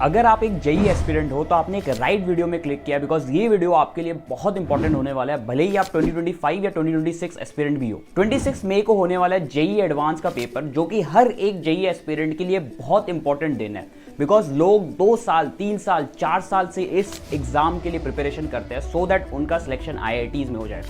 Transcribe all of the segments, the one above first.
अगर आप एक जेई एस्पिरेंट हो तो आपने एक राइट वीडियो में क्लिक किया, बिकॉज ये वीडियो आपके लिए बहुत इंपॉर्टेंट होने वाला है, भले ही आप 2025 या 2026 एस्पिरेंट भी हो। 26 मई को होने वाला है जेई एडवांस का पेपर, जो कि हर एक जेई एस्पिरेंट के लिए बहुत इंपॉर्टेंट दिन है, बिकॉज लोग 2 साल 3 साल 4 साल से इस एग्जाम के लिए प्रिपरेशन करते हैं सो दैट उनका सिलेक्शन आईआईटीज में हो जाए।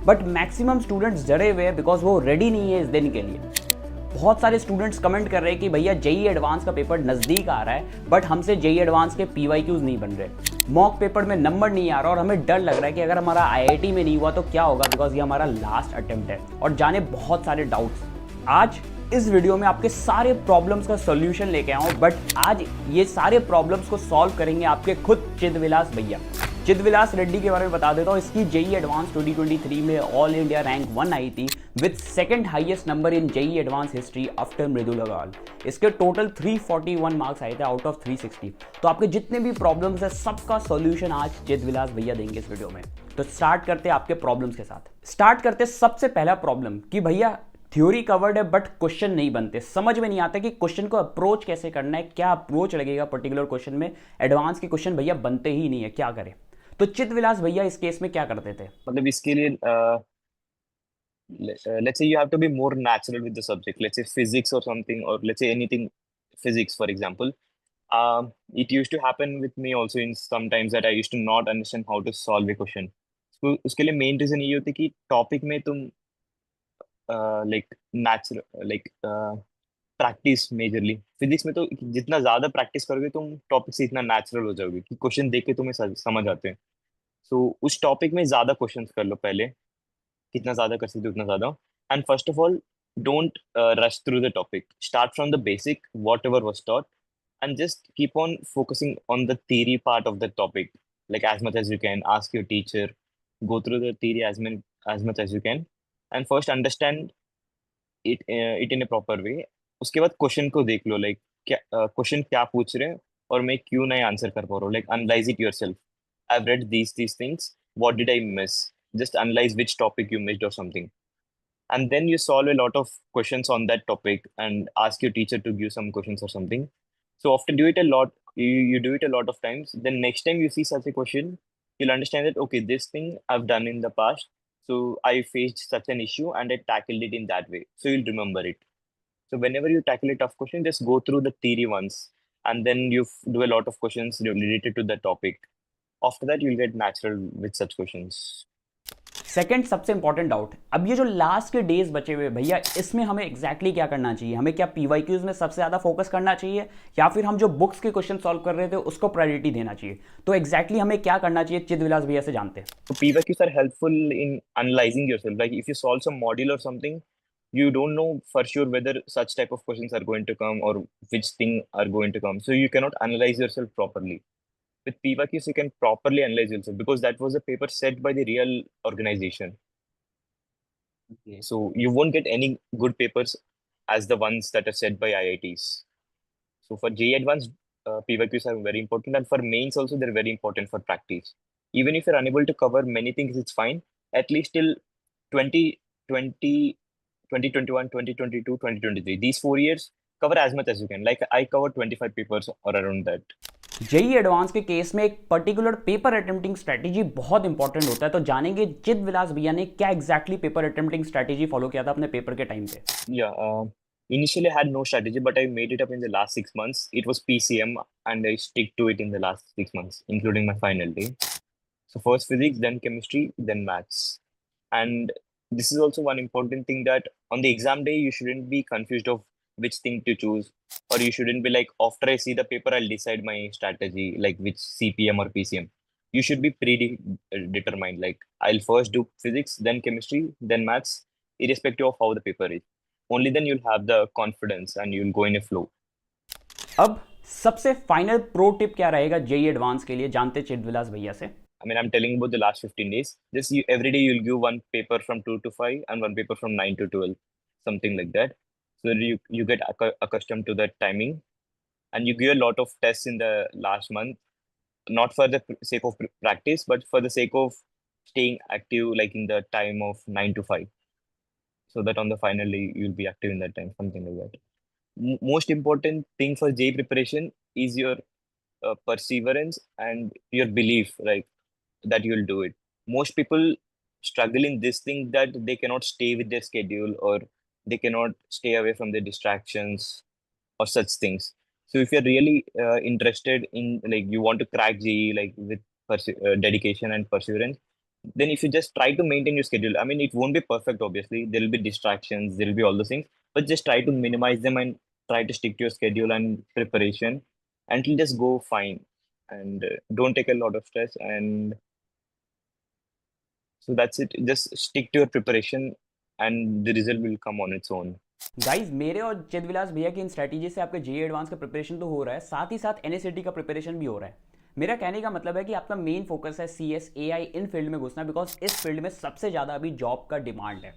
बट मैक्सिमम स्टूडेंट्स डरे हुए हैं बिकॉज वो रेडी नहीं है इस दिन के लिए। बहुत सारे स्टूडेंट्स कमेंट कर रहे हैं कि भैया जेई एडवांस का पेपर नज़दीक आ रहा है, बट हमसे जेई एडवांस के पीवाईक्यूज नहीं बन रहे, मॉक पेपर में नंबर नहीं आ रहा और हमें डर लग रहा है कि अगर हमारा आईआईटी में नहीं हुआ तो क्या होगा, बिकॉज ये हमारा लास्ट अटेम्प्ट है। और जाने बहुत सारे डाउट्स, आज इस वीडियो में आपके सारे प्रॉब्लम्स का सॉल्यूशन लेके आऊँ, बट आज ये सारे प्रॉब्लम्स को सॉल्व करेंगे आपके खुद चिदविलास भैया। चिदविलास रेड्डी के बारे में बता देता हूँ। इसकी जेई एडवांस 2023 में ऑल इंडिया रैंक 1 आई थी with second highest number in JEE advance history after Mridul Agarwal. इसके टोटल 341 मार्क्स आए थे आउट ऑफ 360। तो आपके जितने भी प्रॉब्लम्स है सबका सॉल्यूशन आज चिदविलास भैया देंगे इस वीडियो में। तो स्टार्ट करते हैं आपके प्रॉब्लम्स के साथ। स्टार्ट करते सबसे पहला प्रॉब्लम कि भैया थ्योरी कवर्ड है बट क्वेश्चन नहीं बनते, समझ में नहीं आता कि क्वेश्चन को अप्रोच कैसे करना है, क्या अप्रोच लगेगा पर्टिकुलर क्वेश्चन में। एडवांस के क्वेश्चन भैया बनते ही नहीं है, क्या करें। तो चितविलास भैया इस केस में क्या करते थे? मतलब इसके लिए let's say you have to be more natural with the subject, let's say physics or something, or let's say anything physics for example. It used to happen with me also in sometimes that I used to not understand how to solve a question. तो उसके लिए main reason ये होता है कि topic में तुम like natural like practice majorly physics में तो जितना ज्यादा प्रैक्टिस करोगे तुम टॉपिक से इतना नेचुरल हो जाओगे कि क्वेश्चन देख के तुम्हें समझ आते हैं। तो उस टॉपिक में ज्यादा क्वेश्चंस कर लो पहले, कितना ज्यादा कर सकते हो उतना ज्यादा। And first of all, don't rush through the topic. Start from the basic, whatever was taught, and just keep on focusing on the theory part of the topic, like as much as you can. Ask your teacher, go through the theory as much as you can, and first understand it in a proper way. उसके बाद question को देख लो, like क्या question क्या पूछ रहे हैं और मैं क्यों नहीं आंसर कर पा रहा हूँ। Like analyse it yourself. I've read these things. What did I miss? Just analyze which topic you missed or something. And then you solve a lot of questions on that topic and ask your teacher to give some questions or something. So after do it a lot, you do it a lot of times. Then next time you see such a question, you'll understand that okay, this thing I've done in the past. So I faced such an issue and I tackled it in that way. So you'll remember it. So whenever you tackle a tough question, just go through the theory once, and then you do a lot of questions related to the topic. After that, you'll get natural with such questions. Second सबसे important doubt, अब ये जो last के days बचे हुए भैया, इसमें हमें एग्जैक्टली क्या करना चाहिए? हमें क्या पीवाईक्यूज में सबसे ज्यादा फोकस करना चाहिए, या फिर हम जो बुक्स के क्वेश्चन सॉल्व कर रहे थे उसको प्रायोरिटी देना चाहिए? तो एग्जैक्टली हमें क्या करना चाहिए चिदविलास भैया से जानते हैं। So PYQs are helpful in analyzing yourself. Like if you solve some module or something, you don't know for sure whether such type of questions are going to come or which thing are going to come. So you cannot analyze yourself properly. With PYQs, you can properly analyze yourself because that was a paper set by the real organization. Okay. So you won't get any good papers as the ones that are set by IITs. So for JEE Advanced, PYQs are very important, and for mains also they're very important for practice. Even if you're unable to cover many things, it's fine. At least till 2020, 2021, 2022, 2023, these 4 years, cover as much as you can. Like I covered 25 papers or around that. JEE advance के केस में एक particular paper attempting strategy बहुत important होता है, तो जानेंगे चिदविलास भैया ने क्या exactly paper attempting strategy follow किया था अपने पेपर के टाइम पे। Yeah. Initially, I had no strategy, but I made it up in the last 6 months. It was PCM, and I stick to it in the last 6 months, including my final day. So first physics, then chemistry, then maths. And this is also one important thing that on the exam day, you shouldn't be confused of which thing to choose, or you shouldn't be like, after I see the paper, I'll decide my strategy, like which CPM or PCM. You should be predetermined. Like I'll first do physics, then chemistry, then maths, irrespective of how the paper is. Only then you'll have the confidence and you'll go in a flow. अब सबसे final pro tip क्या रहेगा JEE advance के लिए, जानते चिदविलास भैया से। I mean, I'm telling about the last 15 days. Just every day you'll give one paper from 2 to 5 and one paper from 9 to 12, something like that. So that you get accustomed to that timing, and you give a lot of tests in the last month, not for the sake of practice, but for the sake of staying active, like in the time of 9 to 5, so that on the final day you'll be active in that time, something like that. Most important thing for J preparation is your perseverance and your belief, like that you'll do it. Most people struggle in this thing that they cannot stay with their schedule, or they cannot stay away from their distractions or such things. So if you're really interested in, like, you want to crack GE like with dedication and perseverance, then if you just try to maintain your schedule, I mean, it won't be perfect, obviously. There will be distractions, there will be all those things, but just try to minimize them and try to stick to your schedule and preparation, and it'll just go fine. And don't take a lot of stress. And so that's it. Just stick to your preparation, and the result will come on its own. Guys मेरे और चिदविलास भैया की इन strategy से आपके JEE advance का preparation तो हो रहा है, साथ ही साथ एनएसएटी का प्रिपरेशन भी हो रहा है। मेरा कहने का मतलब है कि आपका मेन फोकस है सीएस एआई इन फील्ड में घुसना, बिकॉज इस फील्ड में सबसे ज़्यादा अभी जॉब का डिमांड है।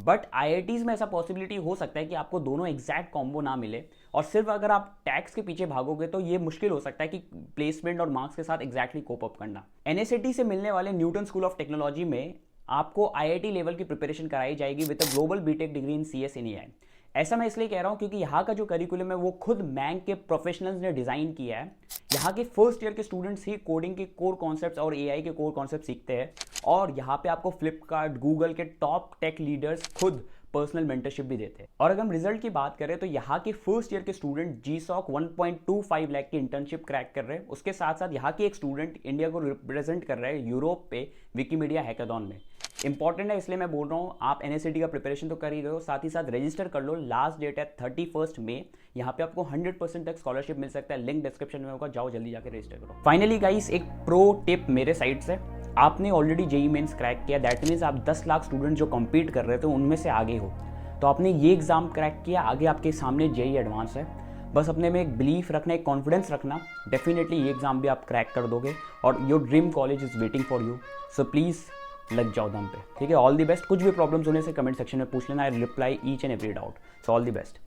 बट आईआईटीज़ में ऐसा पॉसिबिलिटी हो सकता है कि आपको दोनों एग्जैक्ट कॉम्बो ना मिले, और सिर्फ अगर आप टैक्स के पीछे भागोगे तो ये मुश्किल हो सकता है कि प्लेसमेंट और मार्क्स के साथ एग्जैक्टली कोप अप करना। एनएसएटी से मिलने वाले न्यूटन स्कूल ऑफ टेक्नोलॉजी में आपको आईआईटी लेवल की प्रिपरेशन कराई जाएगी with a global BTech degree in CS in AI. ऐसा मैं इसलिए कह रहा हूँ क्योंकि यहाँ का जो करिकुलम है वो खुद मैंग के प्रोफेशनल्स ने डिज़ाइन किया है। यहाँ के फर्स्ट ईयर के स्टूडेंट्स ही कोडिंग के कोर कॉन्सेप्ट्स और एआई के कोर कॉन्सेप्ट सीखते हैं, और यहाँ पे आपको फ्लिपकार्ट, गूगल के टॉप टेक लीडर्स खुद पर्सनल मेंटरशिप भी देते हैं। और अगर हम रिजल्ट की बात करें तो यहाँ के फर्स्ट ईयर के स्टूडेंट जीसॉक 1.25 लाख की इंटर्नशिप क्रैक कर रहे हैं। उसके साथ साथ यहाँ की एक स्टूडेंट इंडिया को रिप्रेजेंट कर रहा है यूरोप पे विकीमीडिया हैकाथॉन में। इंपॉर्टेंट है इसलिए मैं बोल रहा हूँ, आप एनएसएटी का प्रिपरेशन तो कर ही रहे हो, साथ ही साथ रजिस्टर कर लो। लास्ट डेट है 31 मई। यहाँ पे आपको 100% तक स्कॉलरशिप मिल सकता है, लिंक डिस्क्रिप्शन में होगा, जाओ जल्दी जाकर रजिस्टर करो। फाइनली गाइस, एक प्रो टिप मेरे साइड से, आपने ऑलरेडी जेई मेंस क्रैक किया, दैट मीन्स आप 10 लाख स्टूडेंट जो कम्पीट कर रहे थे उनमें से आगे हो, तो आपने ये एग्जाम क्रैक किया, आगे आपके सामने जेई एडवांस है। बस अपने में एक बिलीफ रखना, एक कॉन्फिडेंस रखना, डेफिनेटली ये एग्जाम भी आप क्रैक कर दोगे और your dream college is waiting for you. So please लग जाओ दम पे, ठीक है। All the best. कुछ भी प्रॉब्लम्स होने से कमेंट सेक्शन में पूछ लेना, I reply each and every doubt. So all the best.